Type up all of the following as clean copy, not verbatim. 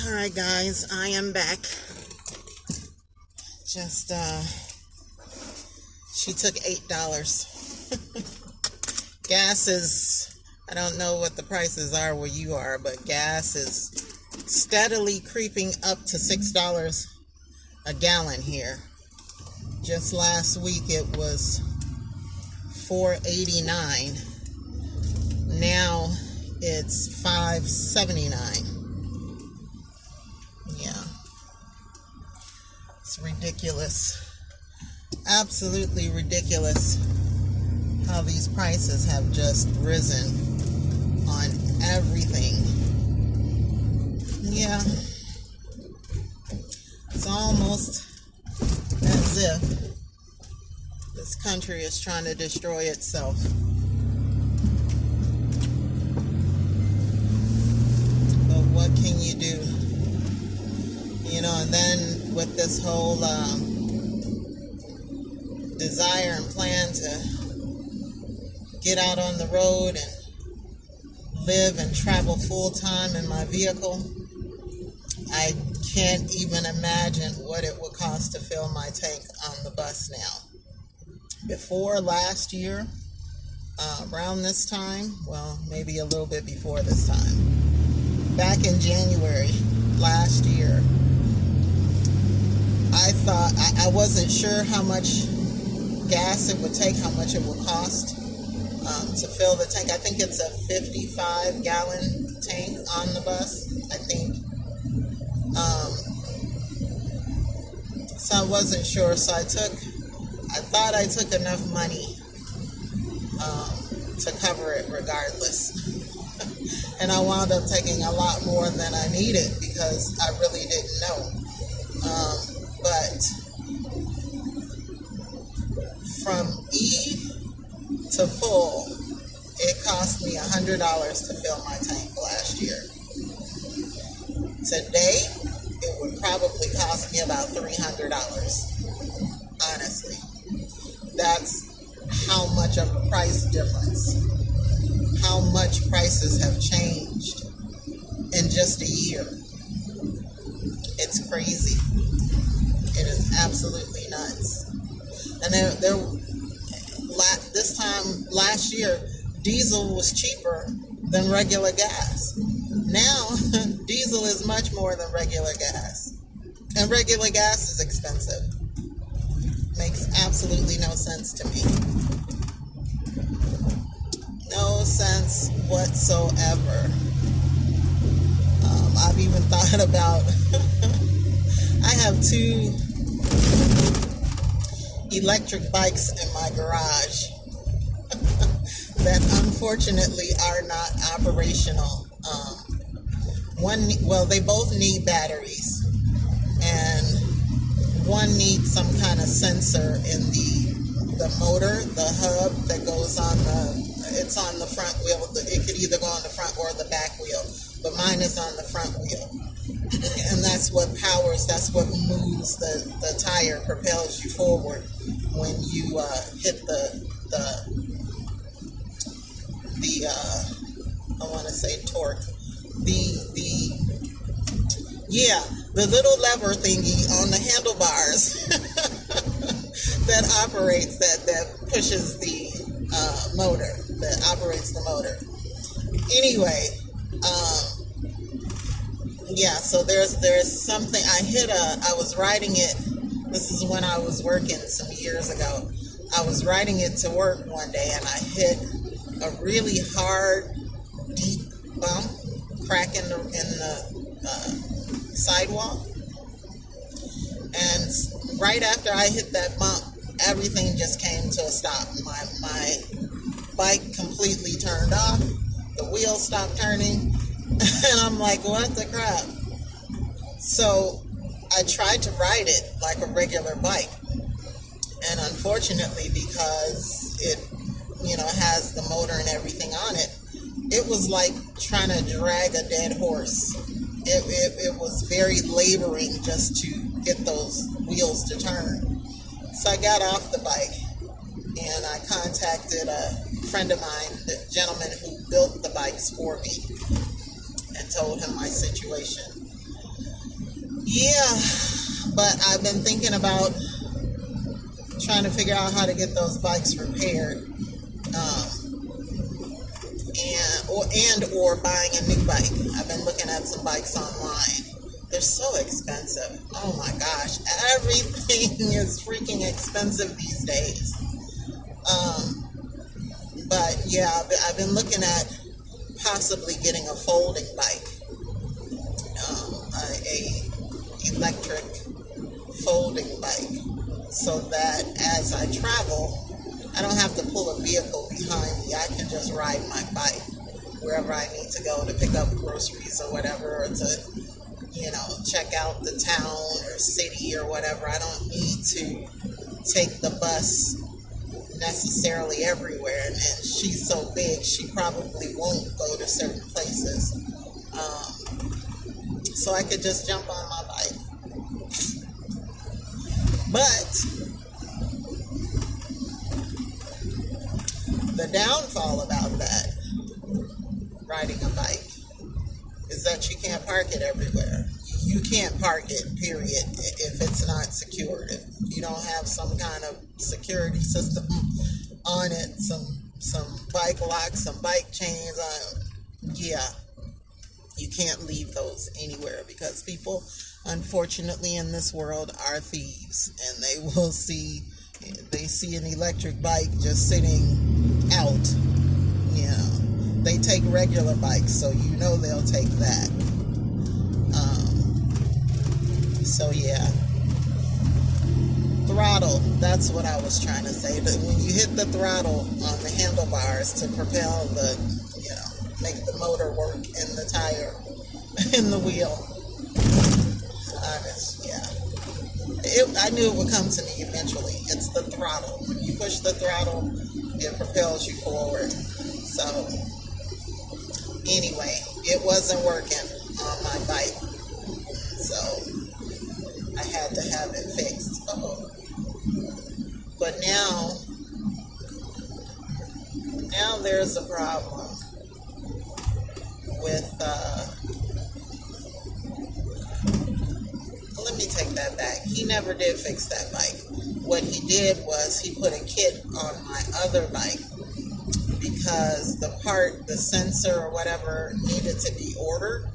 Alright guys, I am back. Just she took $8. Gas is, I don't know what the prices are where you are, but gas is steadily creeping up to $6 a gallon here. Just last week it was $4.89. Now it's $5.79. Yeah, it's ridiculous, absolutely ridiculous how these prices have just risen on everything. Yeah, it's almost as if this country is trying to destroy itself. But what can you do? You know, and then with this whole desire and plan to get out on the road and live and travel full time in my vehicle, I can't even imagine what it would cost to fill my tank on the bus now. Before last year, around this time, well, maybe a little bit before this time, back in January last year, I thought, I wasn't sure how much gas it would take, how much it would cost to fill the tank. I think it's a 55-gallon tank on the bus, I think. So I wasn't sure, so I thought I took enough money to cover it regardless. And I wound up taking a lot more than I needed because I really didn't know. But from E to full, it cost me $100 to fill my tank last year. Today, it would probably cost me about $300, honestly. That's how much of a price difference, how much prices have changed in just a year. It's crazy. It is absolutely nuts. And this time last year, diesel was cheaper than regular gas. Now, diesel is much more than regular gas. And regular gas is expensive. Makes absolutely no sense to me. No sense whatsoever. I've even thought about, I have 2 electric bikes in my garage that unfortunately are not operational. They both need batteries, and one needs some kind of sensor in the motor, the hub that goes on it's on the front wheel. It could either go on the front or the back wheel, but mine is on the front wheel. And that's what moves the tire, propels you forward when you hit the I want to say torque. The little lever thingy on the handlebars that operates, that pushes the motor, that operates the motor. Anyway, so there's something, I was riding it, this is when I was working some years ago. I was riding it to work one day and I hit a really hard, deep bump, crack in the sidewalk. And right after I hit that bump, everything just came to a stop. My bike completely turned off. The wheels stopped turning. And I'm like, what the crap? So I tried to ride it like a regular bike. And unfortunately, because it, has the motor and everything on it, it was like trying to drag a dead horse. It was very laboring just to get those wheels to turn. So I got off the bike and I contacted a friend of mine, the gentleman who built the bikes for me, and told him my situation. Yeah, but I've been thinking about trying to figure out how to get those bikes repaired, and or buying a new bike. I've been looking at some bikes online. They're so expensive. Oh my gosh, everything is freaking expensive these days. But yeah, I've been looking at possibly getting a folding bike, a electric folding bike, so that as I travel, I don't have to pull a vehicle behind me. I can just ride my bike wherever I need to go to pick up groceries or whatever, or to, check out the town or city or whatever. I don't need to take the bus necessarily everywhere. And she's so big, she probably won't go to certain places. So I could just jump on my bike. But the downfall about that, riding a bike, is that you can't park it everywhere. You can't park it, period, if it's not secured. If you don't have some kind of security system on it, some bike locks, some bike chains on it, yeah, you can't leave those anywhere, because people, unfortunately, in this world are thieves, and they see an electric bike just sitting out. They take regular bikes, so they'll take that. So yeah, throttle, that's what I was trying to say. That when you hit the throttle on the handlebars to propel make the motor work in the tire, in the wheel. I knew it would come to me eventually. It's the throttle. When you push the throttle, it propels you forward. So anyway, it wasn't working on my bike, so I had to have it fixed. But now there's a problem with, let me take that back. He never did fix that bike. What he did was he put a kit on my other bike, because the sensor or whatever needed to be ordered.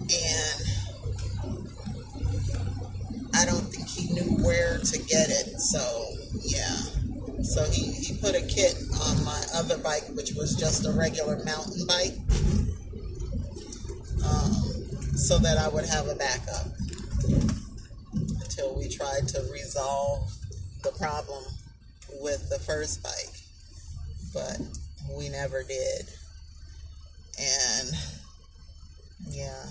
And I don't think he knew where to get it. So, yeah. So he put a kit on my other bike, which was just a regular mountain bike, so that I would have a backup until we tried to resolve the problem with the first bike. But we never did. And yeah,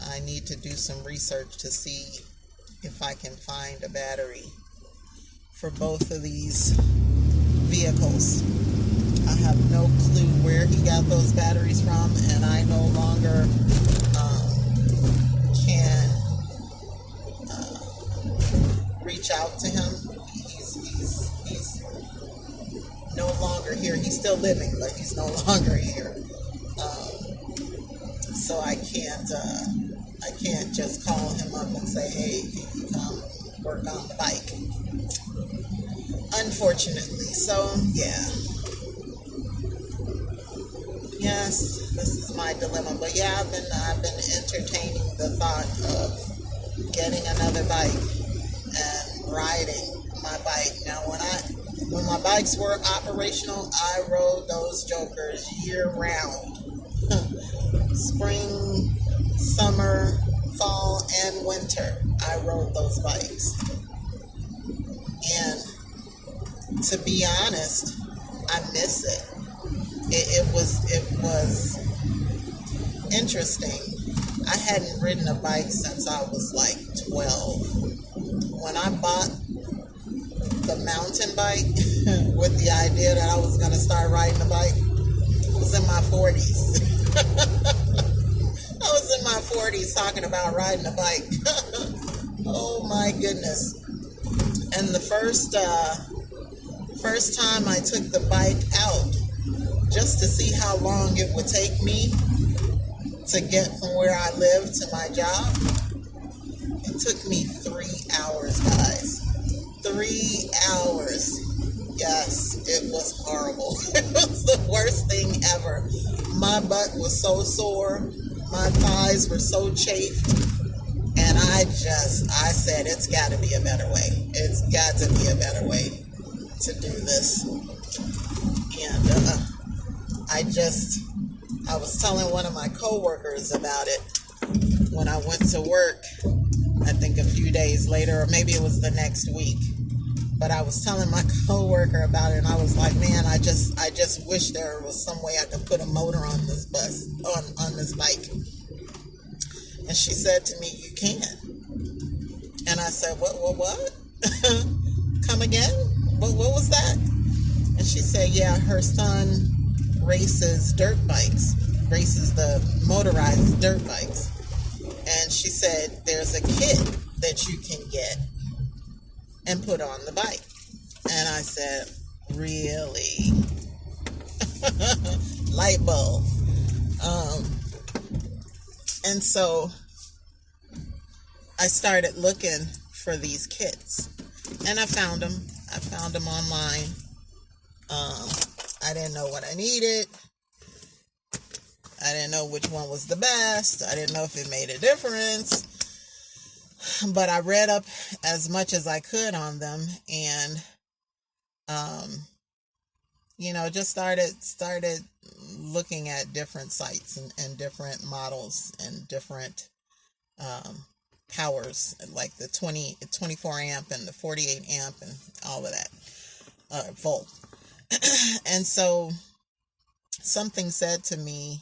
I need to do some research to see if I can find a battery for both of these vehicles. I have no clue where he got those batteries from, and I no longer can reach out to him. He's no longer here. He's still living, but he's no longer here. So I can't just call him up and say, hey, can you come work on the bike? Unfortunately. So yeah. Yes, this is my dilemma. But yeah, I've been entertaining the thought of getting another bike and riding my bike. Now when my bikes were operational, I rode those jokers year round. Spring, summer, fall, and winter, I rode those bikes. And to be honest, I miss it. It was interesting. I hadn't ridden a bike since I was like 12. When I bought the mountain bike with the idea that I was going to start riding a bike, I was in my 40s. I was in my 40s talking about riding a bike. Oh my goodness. And the first time I took the bike out just to see how long it would take me to get from where I live to my job, it took me 3 hours, guys. 3 hours. Yes, it was horrible. It was the worst thing ever. My butt was so sore. My thighs were so chafed. And I said, it's got to be a better way. It's got to be a better way to do this. And I was telling one of my coworkers about it when I went to work, I think a few days later, or maybe it was the next week. But I was telling my coworker about it, and I was like, man, I just wish there was some way I could put a motor on this on this bike. And she said to me, you can. And I said, what? Come again? What was that? And she said, yeah, her son races the motorized dirt bikes. And she said, there's a kit that you can get and put on the bike. And I said, really? Light bulb. And so I started looking for these kits, and I found them. I found them online. I didn't know what I needed. I didn't know which one was the best. I didn't know if it made a difference. But I read up as much as I could on them, and just started looking at different sites and different models and different powers, like the 24 amp and the 48 amp and all of that, volt. And so something said to me,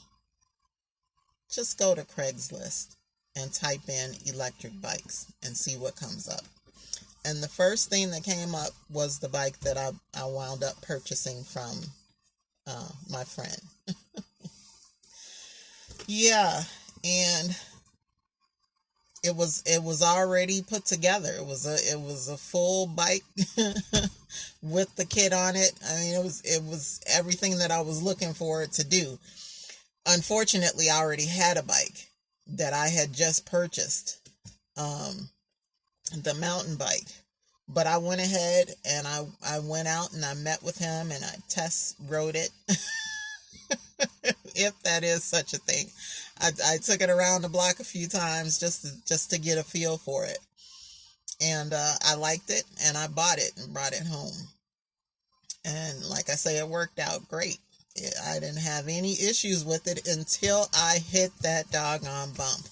just go to Craigslist and type in electric bikes and see what comes up. And the first thing that came up was the bike that I wound up purchasing from my friend. Yeah, and it was already put together. It was a full bike with the kit on it. I mean, it was everything that I was looking for it to do. Unfortunately, I already had a bike that I had just purchased, the mountain bike. But I went ahead and I went out and I met with him and I test rode it. If that is such a thing. I took it around the block a few times just to get a feel for it. And I liked it, and I bought it and brought it home. And like I say, it worked out great. I didn't have any issues with it until I hit that doggone bump.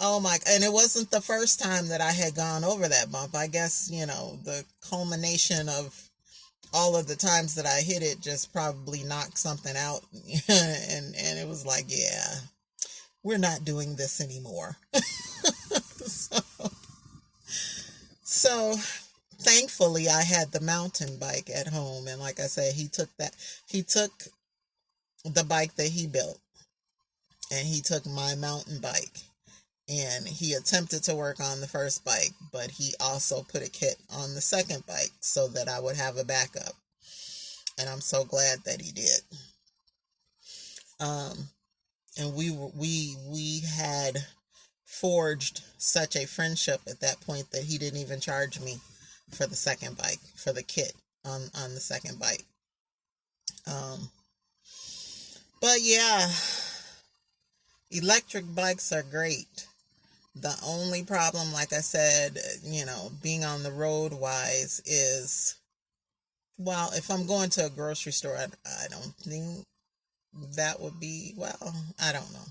Oh my, and it wasn't the first time that I had gone over that bump. I guess, the culmination of all of the times that I hit it just probably knocked something out. and it was like, yeah, we're not doing this anymore. So thankfully I had the mountain bike at home. And like I said, he took the bike that he built, and he took my mountain bike. And he attempted to work on the first bike, but he also put a kit on the second bike so that I would have a backup. And I'm so glad that he did. And we had forged such a friendship at that point that he didn't even charge me for the second bike, for the kit on the second bike. But yeah, electric bikes are great. The only problem, like I said, being on the road wise is, well, if I'm going to a grocery store, I don't think that would be, well, I don't know.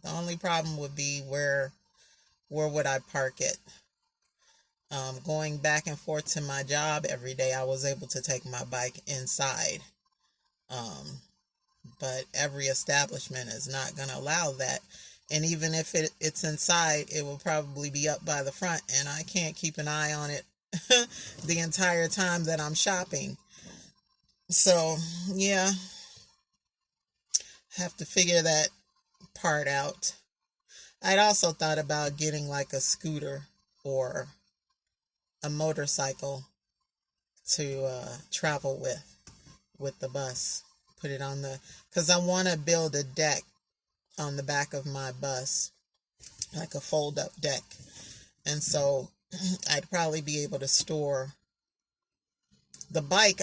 The only problem would be where would I park it? Going back and forth to my job every day, I was able to take my bike inside. But every establishment is not going to allow that. And even if it's inside, it will probably be up by the front, and I can't keep an eye on it the entire time that I'm shopping. So, yeah, have to figure that part out. I'd also thought about getting like a scooter or a motorcycle to travel with the bus. Put it on because I want to build a deck on the back of my bus, like a fold up deck. And so I'd probably be able to store the bike.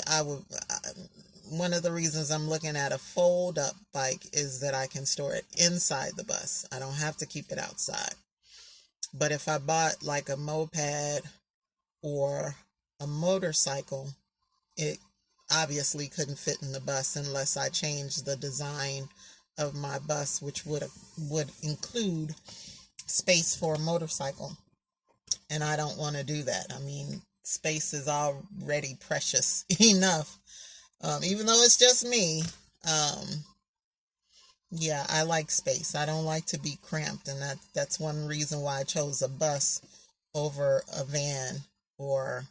One of the reasons I'm looking at a fold up bike is that I can store it inside the bus. I don't have to keep it outside. But if I bought like a moped or a motorcycle, it obviously couldn't fit in the bus unless I changed the design of my bus, which would include space for a motorcycle. And I don't want to do that. I mean, space is already precious enough. Even though it's just me, yeah, I like space. I don't like to be cramped, and that's one reason why I chose a bus over a van or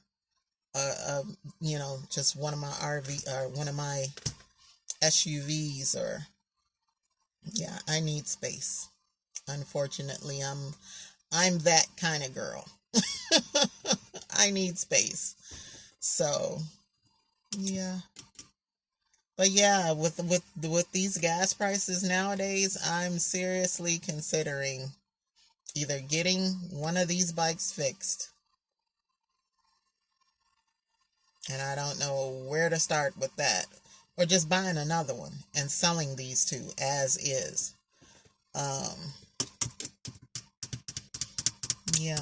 just one of my RV or one of my SUVs. Or yeah, I need space. Unfortunately, I'm that kind of girl. I need space. So yeah. But yeah, with these gas prices nowadays, I'm seriously considering either getting one of these bikes fixed, and I don't know where to start with that, or just buying another one and selling these two as is. Yeah.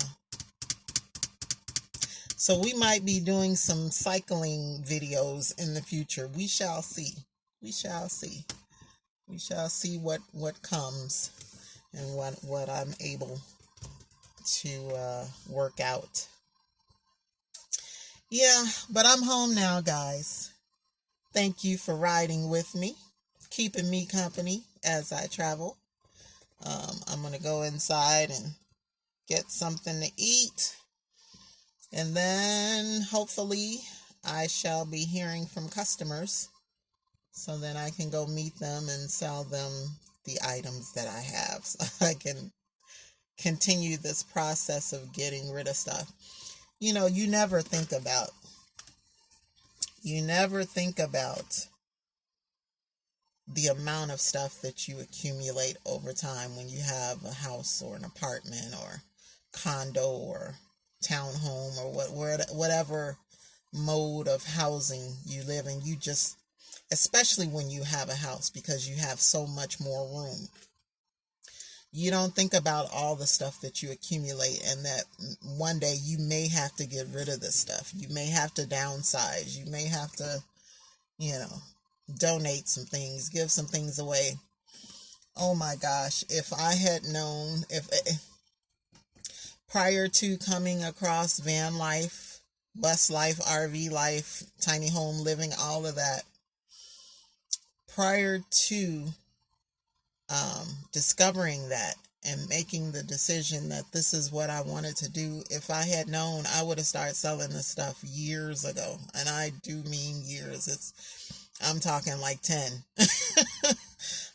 So we might be doing some cycling videos in the future. We shall see. We shall see. We shall see what comes and what I'm able to work out. Yeah, but I'm home now, guys. Thank you for riding with me, keeping me company as I travel. I'm going to go inside and get something to eat. And then hopefully I shall be hearing from customers so then I can go meet them and sell them the items that I have so I can continue this process of getting rid of stuff. You know, you never think about the amount of stuff that you accumulate over time when you have a house or an apartment or condo or townhome or whatever mode of housing you live in. You just, especially when you have a house, because you have so much more room, you don't think about all the stuff that you accumulate and that one day you may have to get rid of this stuff. You may have to downsize. You may have to, donate some things, give some things away. Oh my gosh, if I had known, if prior to coming across van life, bus life, RV life, tiny home living, all of that, prior to discovering that and making the decision that this is what I wanted to do, if I had known, I would have started selling this stuff years ago. And I do mean years. I'm talking like 10.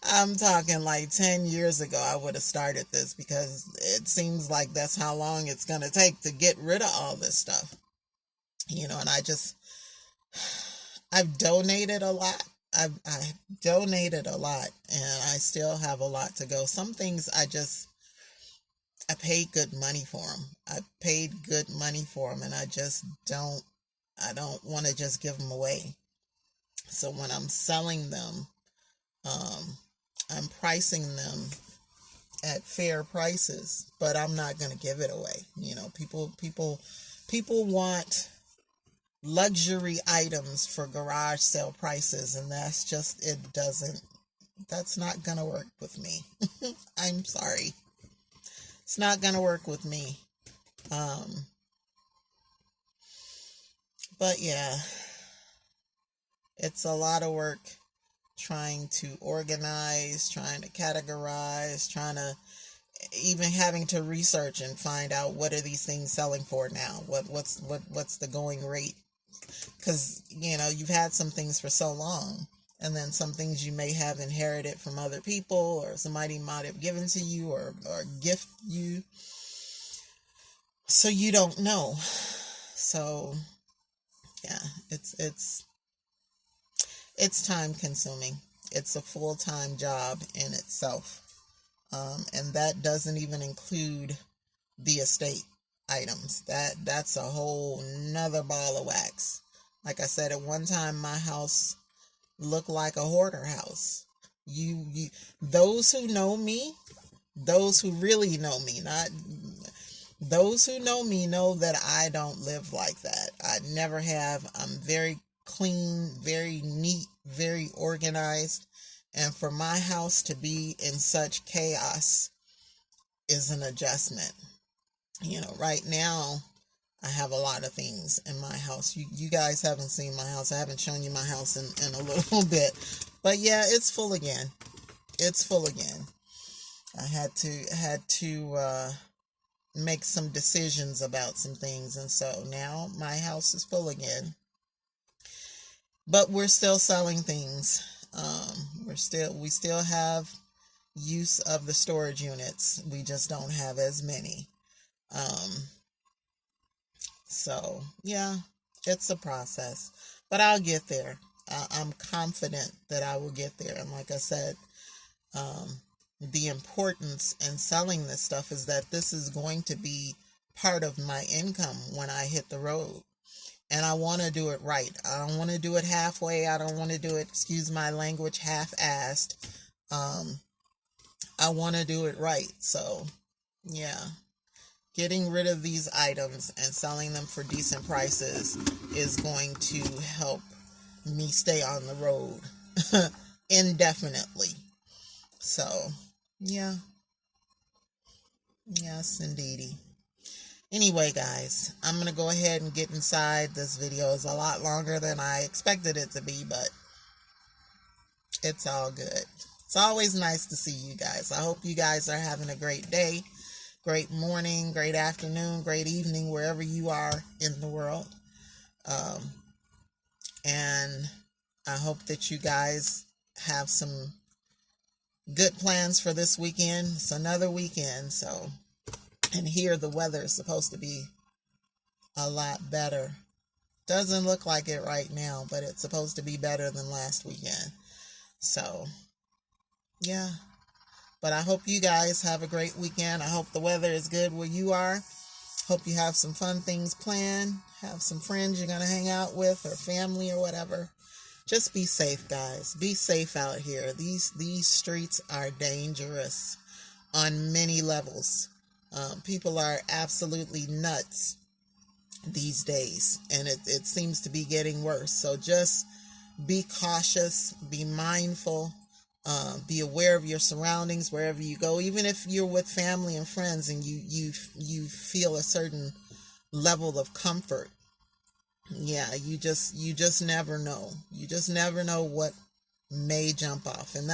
I'm talking like 10 years ago I would have started this, because it seems like that's how long it's going to take to get rid of all this stuff. And I've donated a lot. I've donated a lot, and I still have a lot to go. Some things I paid good money for them. I paid good money for them, and I don't want to just give them away. So when I'm selling them, I'm pricing them at fair prices, but I'm not going to give it away. People want luxury items for garage sale prices, and that's not going to work with me. I'm sorry. It's not going to work with me. But yeah, it's a lot of work trying to organize, trying to categorize, even having to research and find out what are these things selling for now? What's the going rate? Because, you've had some things for so long, and then some things you may have inherited from other people, or somebody might have given to you or gift you. So you don't know. So yeah, it's time consuming. It's a full-time job in itself. And that doesn't even include the estate items. That's a whole nother ball of wax. Like I said, at one time my house looked like a hoarder house. You those who know me, those who really know me, not those who know me, know that I don't live like that. I never have. I'm very clean, very neat, very organized. And for my house to be in such chaos is an adjustment. Right now I have a lot of things in my house. You guys haven't seen my house. I haven't shown you my house in a little bit. But yeah, it's full again. It's full again. I had to make some decisions about some things, and so now my house is full again. But we're still selling things. We still have use of the storage units. We just don't have as many. So yeah, it's a process, but I'll get there. I'm confident that I will get there. And like I said, the importance in selling this stuff is that this is going to be part of my income when I hit the road. And I want to do it right. I don't want to do it halfway. I don't want to do it, excuse my language, half-assed. I want to do it right. So, yeah. Getting rid of these items and selling them for decent prices is going to help me stay on the road indefinitely. So, yeah. Yes, indeedy. Anyway, guys, I'm going to go ahead and get inside. This video is a lot longer than I expected it to be, but it's all good. It's always nice to see you guys. I hope you guys are having a great day, great morning, great afternoon, great evening, wherever you are in the world. And I hope that you guys have some good plans for this weekend. It's another weekend, so... And here the weather is supposed to be a lot better. Doesn't look like it right now, but it's supposed to be better than last weekend. So, yeah. But I hope you guys have a great weekend. I hope the weather is good where you are. Hope you have some fun things planned. Have some friends you're going to hang out with, or family or whatever. Just be safe, guys. Be safe out here. These streets are dangerous on many levels. People are absolutely nuts these days, and it seems to be getting worse. So just be cautious, be mindful, be aware of your surroundings wherever you go. Even if you're with family and friends and you feel a certain level of comfort, yeah, you just never know. You just never know what may jump off, and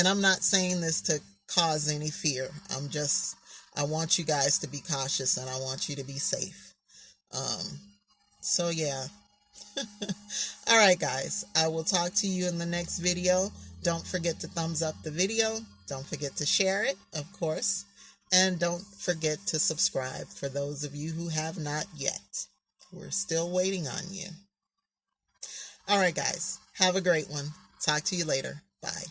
I'm not saying this to cause any fear. I want you guys to be cautious, and I want you to be safe. So yeah. All right, guys. I will talk to you in the next video. Don't forget to thumbs up the video. Don't forget to share it, of course. And don't forget to subscribe for those of you who have not yet. We're still waiting on you. All right, guys. Have a great one. Talk to you later. Bye.